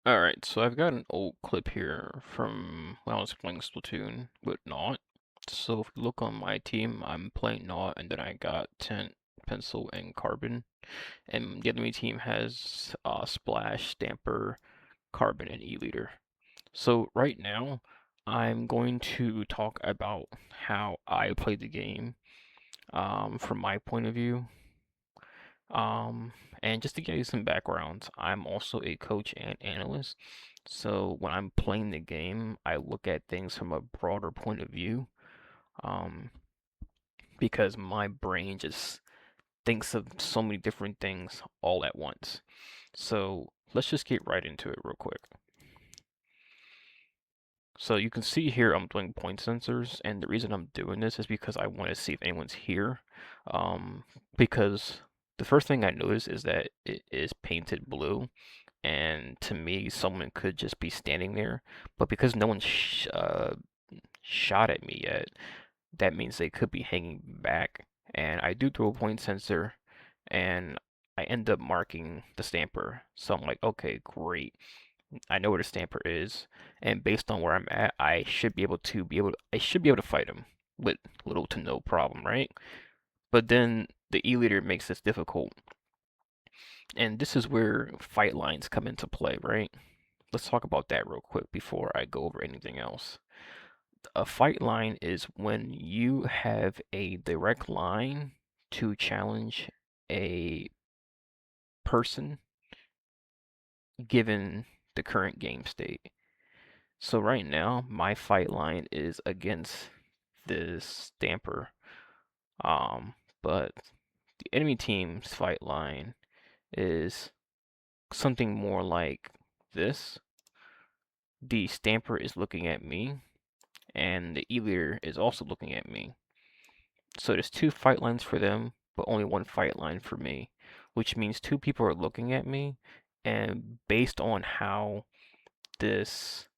Alright, so I've got an old clip here from when I was playing Splatoon with Naught. So if you look on my team, I'm playing Naught, and then I got Tint, Pencil, and Carbon. And the enemy team has Splash, Stamper, Carbon, and E-Liter. So right now, I'm going to talk about how I played the game from my point of view. Um, and just to give you some background, I'm also a coach and analyst. So when I'm playing the game, I look at things from a broader point of view, um, because my brain just thinks of so many different things all at once. So let's just get right into it real quick. So you can see here I'm doing point sensors, and the reason I'm doing this is because I want to see if anyone's here. Um, because the first thing I notice is that it is painted blue, and to me, someone could just be standing there. But because no one shot at me yet, that means they could be hanging back. And I do throw a point sensor, and I end up marking the stamper. So I'm like, okay, great. I know where the stamper is, and based on where I'm at, I should I should be able to fight him with little to no problem, right? But then the E-liter makes this difficult, and this is where fight lines come into play, right? Let's talk about that real quick before I go over anything else. A fight line is when you have a direct line to challenge a person given the current game state. So right now, my fight line is against this stamper. But the enemy team's fight line is something more like this. The stamper is looking at me, and the E-liter is also looking at me. So there's two fight lines for them, but only one fight line for me, which means two people are looking at me, and based on how this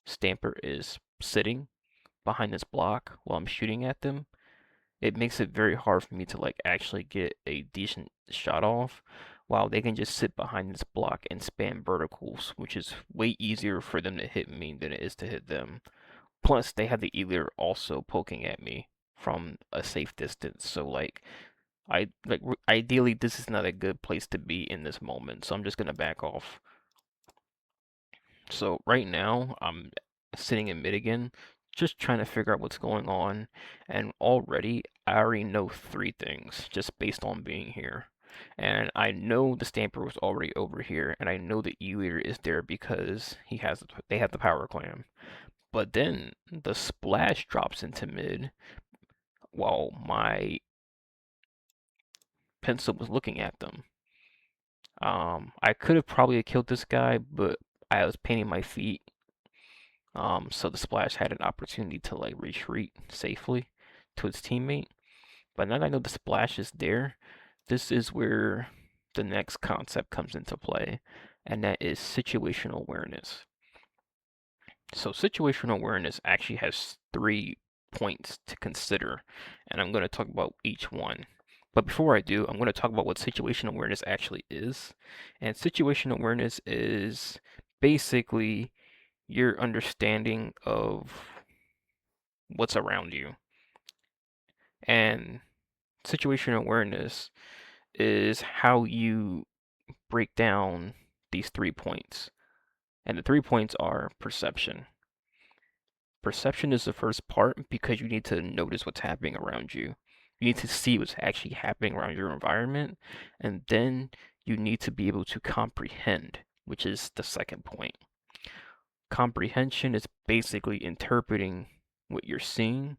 stamper is sitting behind this block while I'm shooting at them, it makes it very hard for me to like actually get a decent shot off, while they can just sit behind this block and spam verticals, which is way easier for them to hit me than it is to hit them. Plus, they have the Ealer also poking at me from a safe distance. So ideally this is not a good place to be in this moment. So I'm just gonna back off. So right now I'm sitting in mid again, just trying to figure out what's going on. And I already know three things just based on being here. And I know the Stamper was already over here, and I know the E-Leader is there because they have the power clam. But then the Splash drops into mid while my pencil was looking at them. I could have probably killed this guy, but I was painting my feet. So the Splash had an opportunity to like retreat safely to its teammate. But now that I know the Splash is there, this is where the next concept comes into play, and that is situational awareness. So situational awareness actually has 3 points to consider, and I'm going to talk about each one. But before I do, I'm going to talk about what situational awareness actually is. And situational awareness is basically your understanding of what's around you. And situational awareness is how you break down these 3 points. And the 3 points are perception. Perception is the first part because you need to notice what's happening around you. You need to see what's actually happening around your environment, and then you need to be able to comprehend, which is the second point. Comprehension is basically interpreting what you're seeing,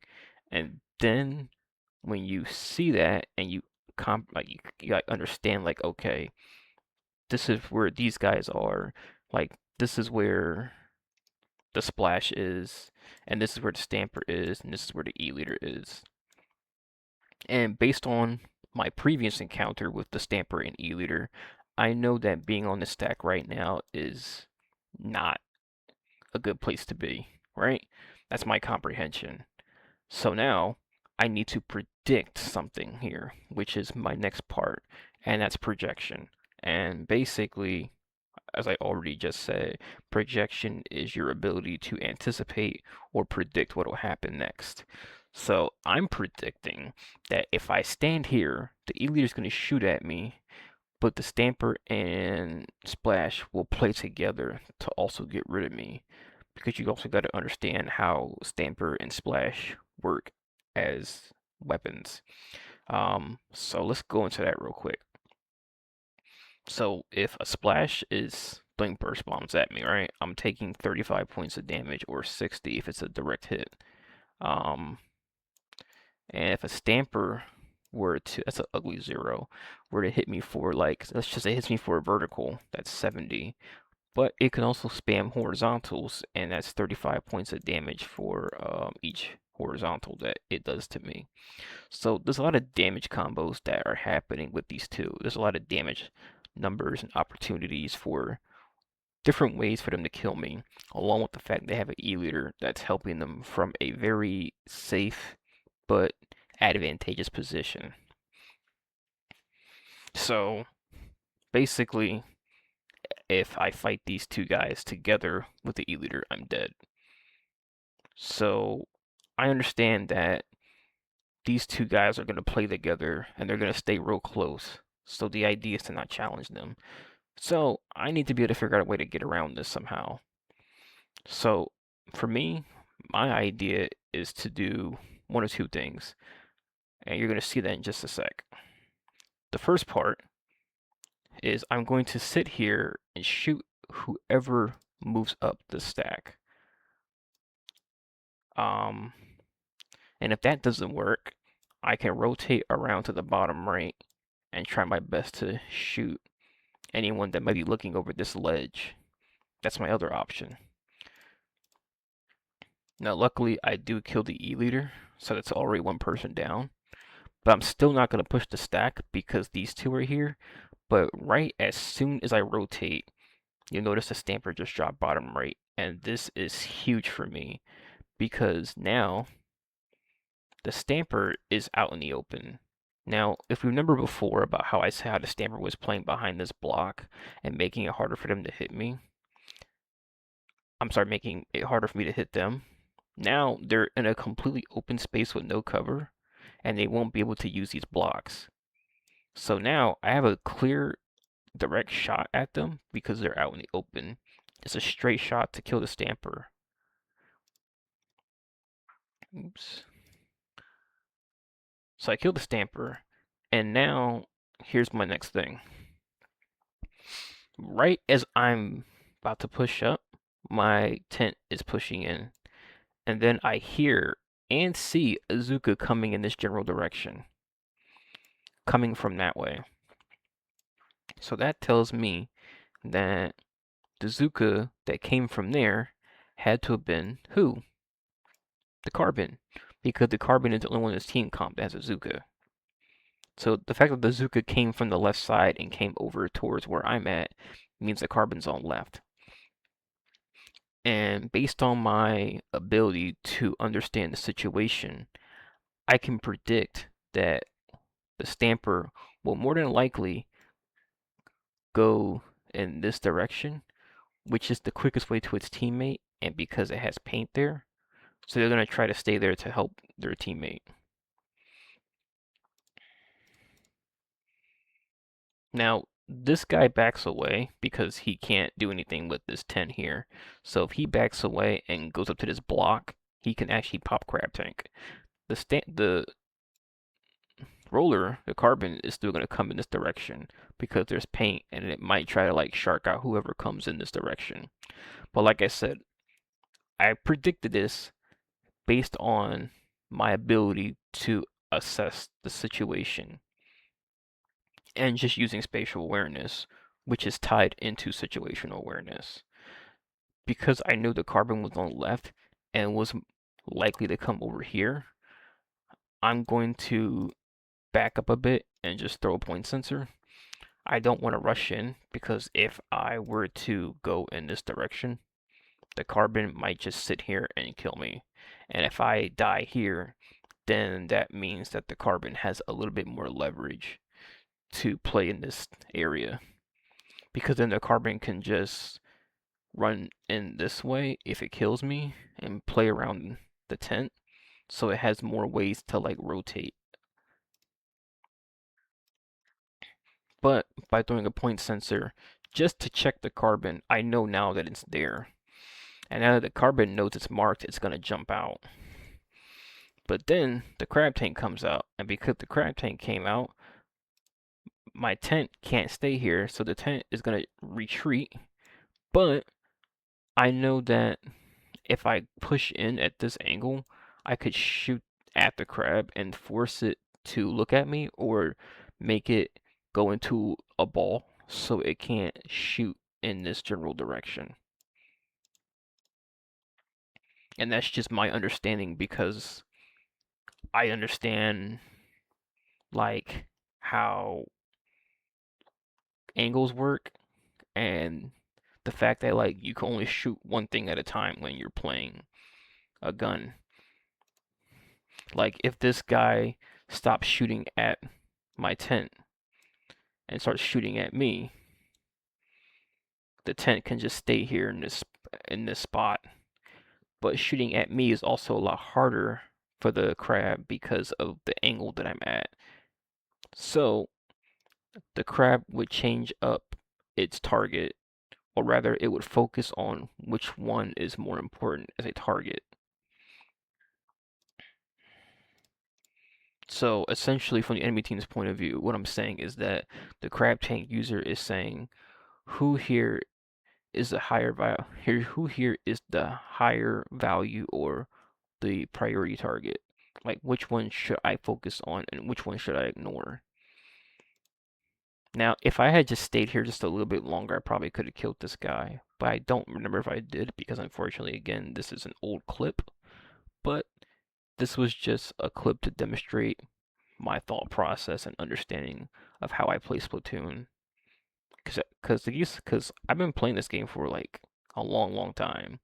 and then when you see that and you like understand like, okay, this is where these guys are, like this is where the Splash is, and this is where the Stamper is, and this is where the E-liter is. And based on my previous encounter with the Stamper and E-liter, I know that being on the stack right now is not a good place to be, right? That's my comprehension. So now I need to predict something here, which is my next part, and that's projection. And basically, as I already just said, projection is your ability to anticipate or predict what will happen next. So I'm predicting that if I stand here, the E-leader is going to shoot at me, but the Stamper and Splash will play together to also get rid of me. Because you also got to understand how Stamper and Splash work as weapons. So let's go into that real quick. So if a Splash is throwing burst bombs at me, right? I'm taking 35 points of damage or 60 if it's a direct hit. Um, and if a Stamper were to, that's an ugly 0, were to hit me for like, let's just say it hits me for a vertical, that's 70. But it can also spam horizontals, and that's 35 points of damage for each horizontal that it does to me. So there's a lot of damage combos that are happening with these two. There's a lot of damage numbers and opportunities for different ways for them to kill me, along with the fact they have an E-leader that's helping them from a very safe but advantageous position. So basically, if I fight these two guys together with the E-leader, I'm dead. So I understand that these two guys are going to play together and they're going to stay real close. So the idea is to not challenge them. So I need to be able to figure out a way to get around this somehow. So for me, my idea is to do one of two things. And you're going to see that in just a sec. The first part is I'm going to sit here and shoot whoever moves up the stack. And if that doesn't work, I can rotate around to the bottom right and try my best to shoot anyone that might be looking over this ledge. That's my other option. Now, luckily, I do kill the E-leader, so that's already one person down. But I'm still not going to push the stack because these two are here. But right as soon as I rotate, you'll notice the Stamper just dropped bottom right. And this is huge for me because now the Stamper is out in the open. Now, if we remember before about how I said how the Stamper was playing behind this block and making it harder for them to hit me, making it harder for me to hit them. Now they're in a completely open space with no cover, and they won't be able to use these blocks. So now I have a clear, direct shot at them because they're out in the open. It's a straight shot to kill the Stamper. Oops. So I killed the Stamper, and now here's my next thing. Right as I'm about to push up, my tent is pushing in. And then I hear and see Azuka coming in this general direction. Coming from that way. So that tells me that the Zuka that came from there had to have been who? The Carbon. Because the Carbon is the only one in this team comp that has a Zuka. So the fact that the Zuka came from the left side and came over towards where I'm at means the Carbon's on left. And based on my ability to understand the situation, I can predict that the Stamper will more than likely go in this direction, which is the quickest way to its teammate, and because it has paint there, so they're going to try to stay there to help their teammate. Now, this guy backs away because he can't do anything with this 10 here. So if he backs away and goes up to this block, he can actually pop Crab Tank. The roller, the Carbon, is still going to come in this direction because there's paint and it might try to like shark out whoever comes in this direction. But like I said, I predicted this based on my ability to assess the situation and just using spatial awareness, which is tied into situational awareness. Because I knew the Carbon was on the left and was likely to come over here, I'm going to back up a bit and just throw a point sensor. I don't want to rush in because if I were to go in this direction, the Carbon might just sit here and kill me. And if I die here, then that means that the Carbon has a little bit more leverage to play in this area. because then the carbon can just run in this way if it kills me and play around the tent, so it has more ways to like rotate. But by throwing a point sensor just to check the carbon, I know now that it's there. And now that the carbon knows it's marked, it's gonna jump out. But then the crab tank comes out, and because the crab tank came out, my tent can't stay here, so the tent is gonna retreat. But I know that if I push in at this angle, I could shoot at the crab and force it to look at me or make it go into a ball so it can't shoot in this general direction. And that's just my understanding because I understand like how angles work and the fact that like you can only shoot one thing at a time when you're playing a gun. Like if this guy stops shooting at my tent and starts shooting at me, the tent can just stay here in this spot. But shooting at me is also a lot harder for the crab because of the angle that I'm at. So the crab would change up its target, or rather, it would focus on which one is more important as a target. So essentially, from the enemy team's point of view, what I'm saying is that the crab tank user is saying, who here is the higher value? Who here is the higher value or the priority target? Like, which one should I focus on and which one should I ignore? Now, if I had just stayed here just a little bit longer, I probably could have killed this guy. But I don't remember if I did because unfortunately, again, this is an old clip. But this was just a clip to demonstrate my thought process and understanding of how I play Splatoon. Because I've been playing this game for like a long time.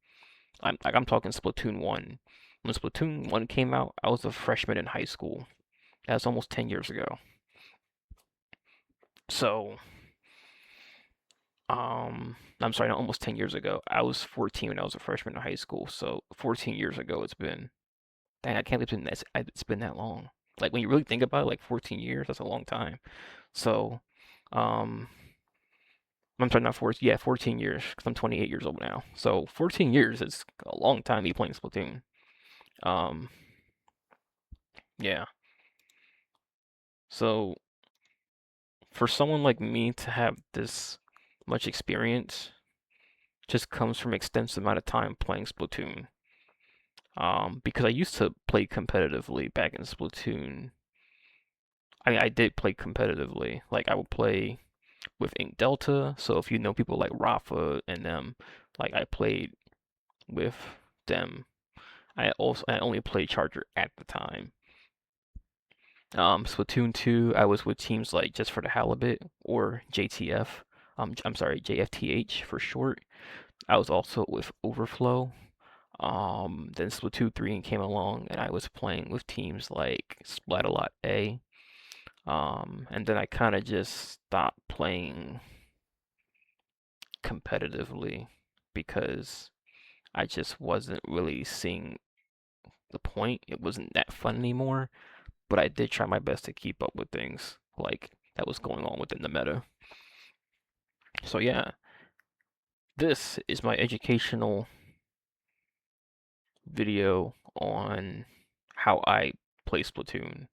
I'm talking Splatoon 1. When Splatoon 1 came out, I was a freshman in high school. That's almost 10 years ago. So, I'm sorry, not almost 10 years ago. I was 14 when I was a freshman in high school. So 14 years ago it's been. Dang, I can't believe it's been that long. Like when you really think about it, like 14 years, that's a long time. So, um, I'm sorry, not 14, yeah, 14 years, because I'm 28 years old now. So 14 years is a long time to be playing Splatoon. Um, yeah. So for someone like me to have this much experience just comes from extensive amount of time playing Splatoon. Because I used to play competitively back in Splatoon. I mean, I did play competitively. Like I would play with Ink Delta. So if you know people like Rafa and them, like I played with them. I only played Charger at the time. Splatoon 2, I was with teams like Just for the Halibut or JTF. I'm sorry, JFTH for short. I was also with Overflow. Then Splatoon 3 came along, and I was playing with teams like Splatalot A. And then I kind of just stopped playing competitively because I just wasn't really seeing the point. It wasn't that fun anymore, but I did try my best to keep up with things like that was going on within the meta. So yeah, this is my educational video on how I play Splatoon.